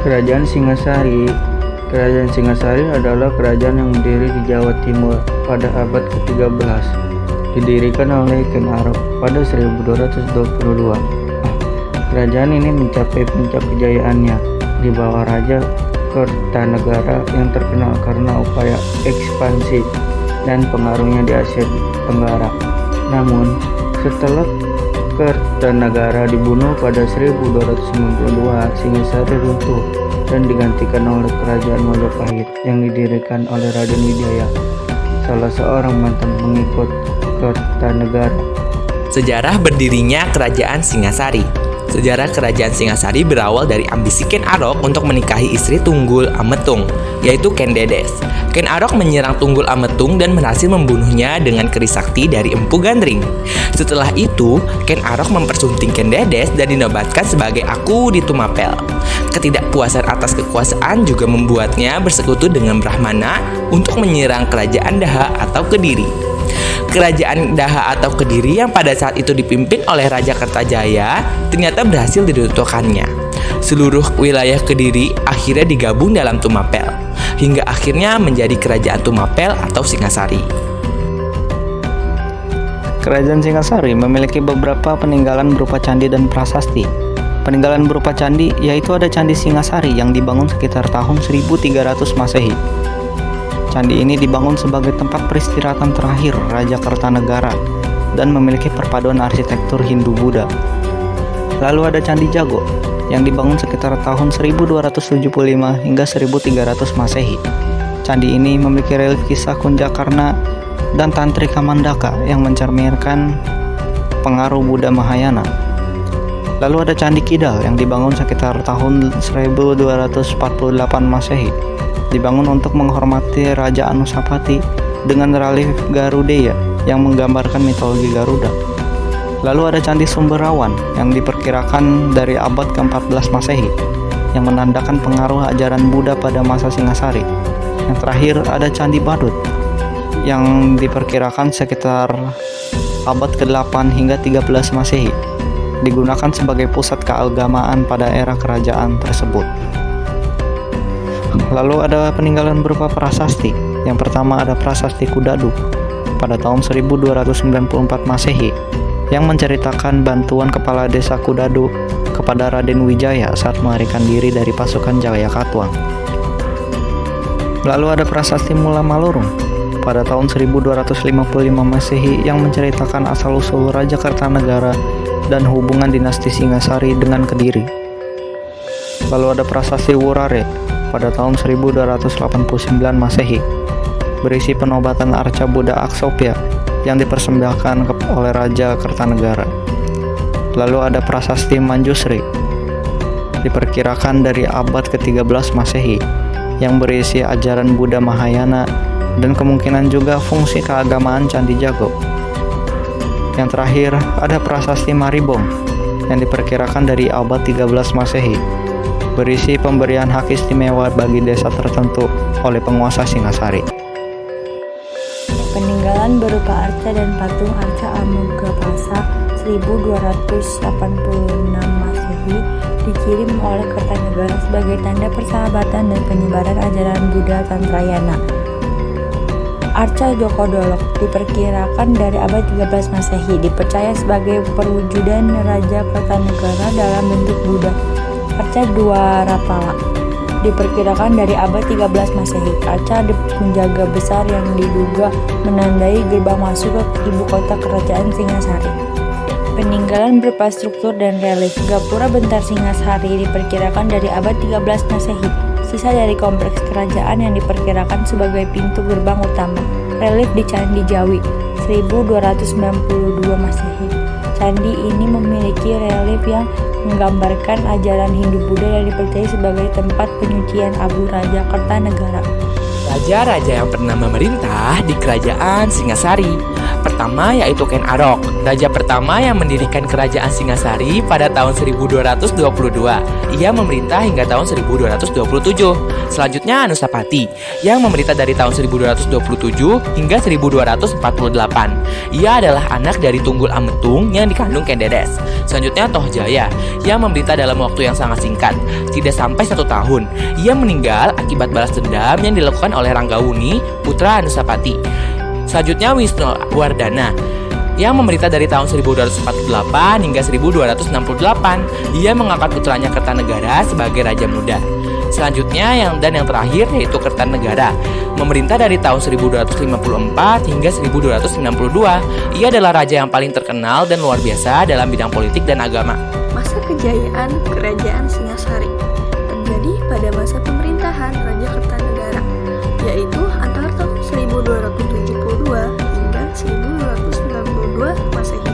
Kerajaan Singasari. Kerajaan Singasari adalah kerajaan yang berdiri di Jawa Timur pada abad ke-13. Didirikan oleh Ken Arok pada 1222. Kerajaan ini mencapai puncak kejayaannya di bawah Raja Kertanegara yang terkenal karena upaya ekspansi dan pengaruhnya di Asia Tenggara. Namun, setelah Kertanegara dibunuh pada 1292, Singasari runtuh dan digantikan oleh Kerajaan Majapahit yang didirikan oleh Raden Wijaya, salah seorang mantan pengikut Kertanegara. Sejarah berdirinya Kerajaan Singasari. Sejarah Kerajaan Singasari berawal dari ambisi Ken Arok untuk menikahi istri Tunggul Ametung, yaitu Ken Dedes. Ken Arok menyerang Tunggul Ametung dan berhasil membunuhnya dengan keris sakti dari Empu Gandring. Setelah itu, Ken Arok mempersunting Ken Dedes dan dinobatkan sebagai Aku di Tumapel. Ketidakpuasan atas kekuasaan juga membuatnya bersekutu dengan Brahmana untuk menyerang Kerajaan Daha atau Kediri. Kerajaan Daha atau Kediri yang pada saat itu dipimpin oleh Raja Kertajaya ternyata berhasil diruntuhkannya. Seluruh wilayah Kediri akhirnya digabung dalam Tumapel, hingga akhirnya menjadi Kerajaan Tumapel atau Singasari. Kerajaan Singasari memiliki beberapa peninggalan berupa candi dan prasasti. Peninggalan berupa candi yaitu ada Candi Singasari yang dibangun sekitar tahun 1300 Masehi. Candi ini dibangun sebagai tempat peristirahatan terakhir Raja Kertanegara dan memiliki perpaduan arsitektur Hindu-Buddha. Lalu ada Candi Jago yang dibangun sekitar tahun 1275 hingga 1300 Masehi. Candi ini memiliki relief kisah Kunjakarna dan Tantrika Mandaka yang mencerminkan pengaruh Buddha Mahayana. Lalu ada Candi Kidal yang dibangun sekitar tahun 1248 Masehi. Dibangun untuk menghormati Raja Anusapati dengan relief Garudeya yang menggambarkan mitologi Garuda. Lalu ada Candi Sumberawan yang diperkirakan dari abad ke-14 Masehi yang menandakan pengaruh ajaran Buddha pada masa Singasari. Yang terakhir ada Candi Badut yang diperkirakan sekitar abad ke-8 hingga 13 Masehi, digunakan sebagai pusat keagamaan pada era kerajaan tersebut. Lalu ada peninggalan berupa prasasti. Yang pertama ada Prasasti Kudadu pada tahun 1294 Masehi yang menceritakan bantuan kepala desa Kudadu kepada Raden Wijaya saat melarikan diri dari pasukan Jayakatwang. Lalu ada Prasasti Mula Malurung pada tahun 1255 Masehi yang menceritakan asal-usul Raja Kertanegara dan hubungan dinasti Singasari dengan Kediri. Lalu ada Prasasti Wurare pada tahun 1289 Masehi berisi penobatan arca Buddha Aksopya yang dipersembahkan oleh Raja Kertanegara. Lalu ada Prasasti Manjusri diperkirakan dari abad ke-13 Masehi yang berisi ajaran Buddha Mahayana dan kemungkinan juga fungsi keagamaan Candi Jago. Yang terakhir ada Prasasti Maribong yang diperkirakan dari abad 13 Masehi berisi pemberian hak istimewa bagi desa tertentu oleh penguasa Singasari. Peninggalan berupa arca dan patung arca Amogapasa 1286 Masehi dikirim oleh Kertanegara sebagai tanda persahabatan dan penyebaran ajaran Buddha Tantrayana. Arca Joko Dolok diperkirakan dari abad 13 Masehi, dipercaya sebagai perwujudan Raja Kertanegara dalam bentuk Buddha. Arca Dwarapala diperkirakan dari abad 13 Masehi. Arca penjaga besar yang diduga menandai gerbang masuk ke ibu kota kerajaan Singasari. Peninggalan berupa struktur dan relief. Gapura Bentar Singasari diperkirakan dari abad 13 Masehi. Sisa dari kompleks kerajaan yang diperkirakan sebagai pintu gerbang utama. Relief di Candi Jawi 1292 Masehi. Candi ini memiliki relief yang menggambarkan ajaran Hindu-Buddha yang dipercaya sebagai tempat penyucian abu Raja Kertanegara. Raja-raja yang pernah memerintah di Kerajaan Singasari. pertama yaitu Ken Arok, raja pertama yang mendirikan kerajaan Singasari pada tahun 1222. Ia memerintah hingga tahun 1227. Selanjutnya Anusapati yang memerintah dari tahun 1227 hingga 1248. Ia adalah anak dari Tunggul Ametung yang dikandung Ken Dedes. Selanjutnya Tohjaya yang memerintah dalam waktu yang sangat singkat, tidak sampai 1 tahun. Ia meninggal akibat balas dendam yang dilakukan oleh Ranggawuni, putra Anusapati. Selanjutnya Wisnuwardana yang memerintah dari tahun 1248 hingga 1268. Ia mengangkat putranya Kertanegara sebagai raja muda. Selanjutnya yang terakhir yaitu Kertanegara, memerintah dari tahun 1254 hingga 1292. Ia adalah raja yang paling terkenal dan luar biasa dalam bidang politik dan agama. Masa kejayaan Kerajaan Singasari terjadi pada masa pemerintahan Raja Kertanegara, yaitu antara tahun 1272 hingga 1292 Masehi.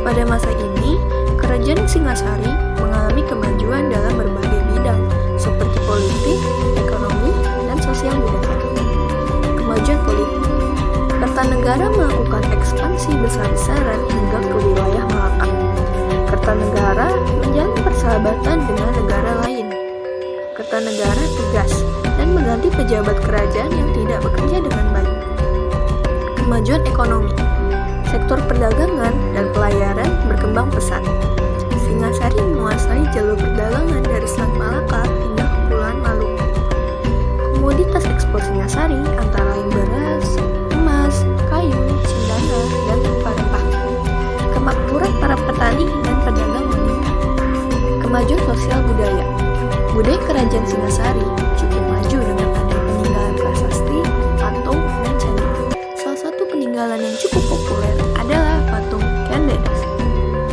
Pada masa ini, Kerajaan Singasari mengalami kemajuan dalam berbagai bidang seperti politik, ekonomi, dan sosial budaya. Kemajuan politik. Kertanegara melakukan ekspansi besar-besaran hingga ke wilayah Malaka. Kertanegara menjalin persahabatan dengan negara lain. Kertanegara tegas dan mengganti pejabat kerajaan yang tidak bekerja dengan baik. Kemajuan ekonomi. Sektor perdagangan dan pelayaran berkembang pesat. Singasari menguasai jalur perdagangan dari Selat Malaka hingga Kepulauan Maluku. Komoditas ekspor Singasari antara lain beras, emas, kayu, cendana, dan rempah-rempah. Kemakmuran para petani dan pedagang meningkat. Kemajuan sosial budaya. Budaya Kerajaan Singasari cukup maju dengan adanya peninggalan prasasti, patung, dan candi. Salah satu peninggalan yang cukup populer adalah patung Ken Dedes.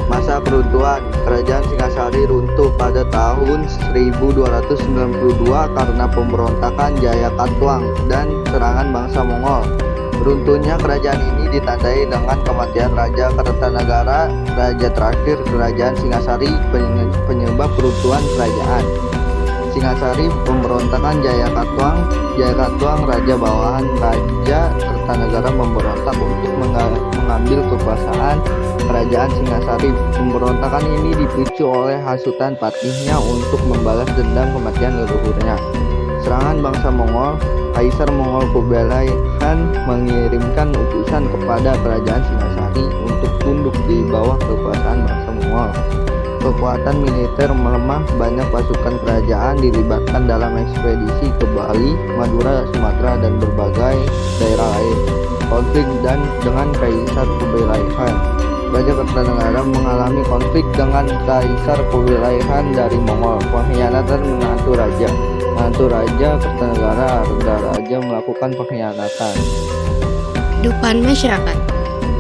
Masa keruntuhan. Kerajaan Singasari runtuh pada tahun 1292 karena pemberontakan Jayakatwang dan serangan bangsa Mongol. Runtuhnya kerajaan ini ditandai dengan kematian Raja Kertanegara, raja terakhir Kerajaan Singasari, penyebab keruntuhan kerajaan Singasari. Pemberontakan Jayakatwang raja bawahan Raja Kertanegara memberontak untuk mengambil kekuasaan Kerajaan Singasari. Pemberontakan ini dipicu oleh hasutan patihnya untuk membalas dendam kematian leluhurnya. Serangan bangsa Mongol. Kaisar Mongol Kublai Khan mengirimkan utusan kepada Kerajaan Singasari untuk tunduk di bawah kekuasaan bangsa Mongol. Kekuatan militer melemah, banyak pasukan kerajaan dilibatkan dalam ekspedisi ke Bali, Madura, Sumatera, dan berbagai daerah lain. Konflik dengan Kaisar Kublai Khan. Raja Kertanegara mengalami konflik dengan Kaisar Kublai Khan dari Mongol. Pengkhianatan menantu raja. Menantu Raja Kertanegara, Raja melakukan pengkhianatan. Kehidupan masyarakat.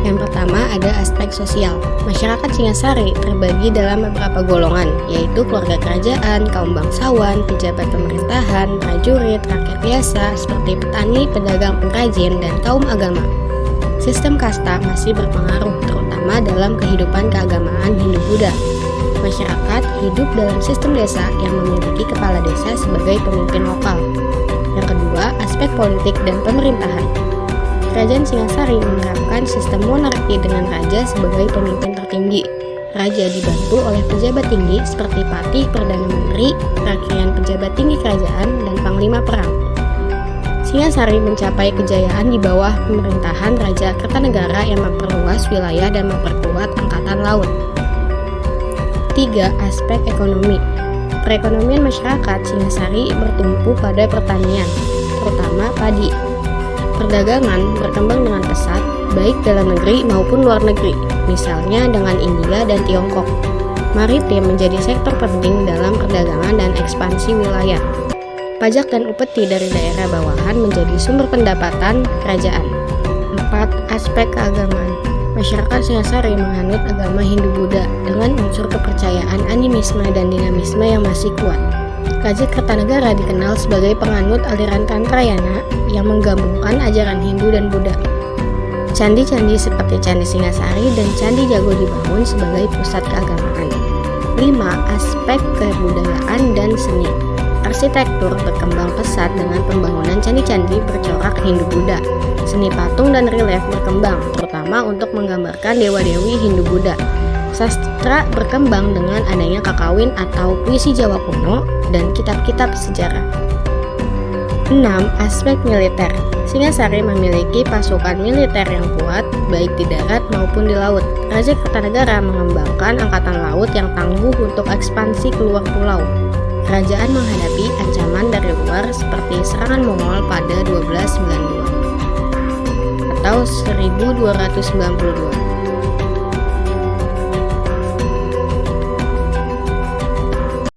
Yang pertama ada aspek sosial. Masyarakat Singasari terbagi dalam beberapa golongan, yaitu keluarga kerajaan, kaum bangsawan, pejabat pemerintahan, prajurit, rakyat biasa seperti petani, pedagang, pengrajin, dan kaum agama. Sistem kasta masih berpengaruh, terutama dalam kehidupan keagamaan Hindu-Buddha. Masyarakat hidup dalam sistem desa yang memiliki kepala desa sebagai pemimpin lokal. Yang kedua, aspek politik dan pemerintahan. Kerajaan Singasari menerapkan sistem monarki dengan raja sebagai pemimpin tertinggi. Raja dibantu oleh pejabat tinggi seperti patih, perdana menteri, perwakilan pejabat tinggi kerajaan, dan panglima perang. Singasari mencapai kejayaan di bawah pemerintahan Raja Kertanegara yang memperluas wilayah dan memperkuat angkatan laut. 3. Aspek ekonomi. Perekonomian masyarakat Singasari bertumpu pada pertanian, terutama padi. Perdagangan berkembang dengan pesat, baik dalam negeri maupun luar negeri, misalnya dengan India dan Tiongkok. Maritim menjadi sektor penting dalam perdagangan dan ekspansi wilayah. Pajak dan upeti dari daerah bawahan menjadi sumber pendapatan kerajaan. 4. Aspek keagamaan. Masyarakat Singasari menganut agama Hindu-Buddha dengan unsur kepercayaan animisme dan dinamisme yang masih kuat. Raja Kertanegara dikenal sebagai penganut aliran Tantrayana yang menggabungkan ajaran Hindu dan Buddha. Candi-candi seperti Candi Singasari dan Candi Jago dibangun sebagai pusat keagamaan. 5. Aspek kebudayaan dan seni. Arsitektur berkembang pesat dengan pembangunan candi-candi bercorak Hindu-Buddha. Seni patung dan relief berkembang, terutama pertama untuk menggambarkan dewa-dewi Hindu-Buddha. Sastra berkembang dengan adanya kakawin atau puisi Jawa kuno dan kitab-kitab sejarah. 6. Aspek militer. Singasari memiliki pasukan militer yang kuat baik di darat maupun di laut. Raja Kertanegara mengembangkan angkatan laut yang tangguh untuk ekspansi keluar pulau. Kerajaan menghadapi ancaman dari luar seperti serangan Mongol pada 1292 atau 1292.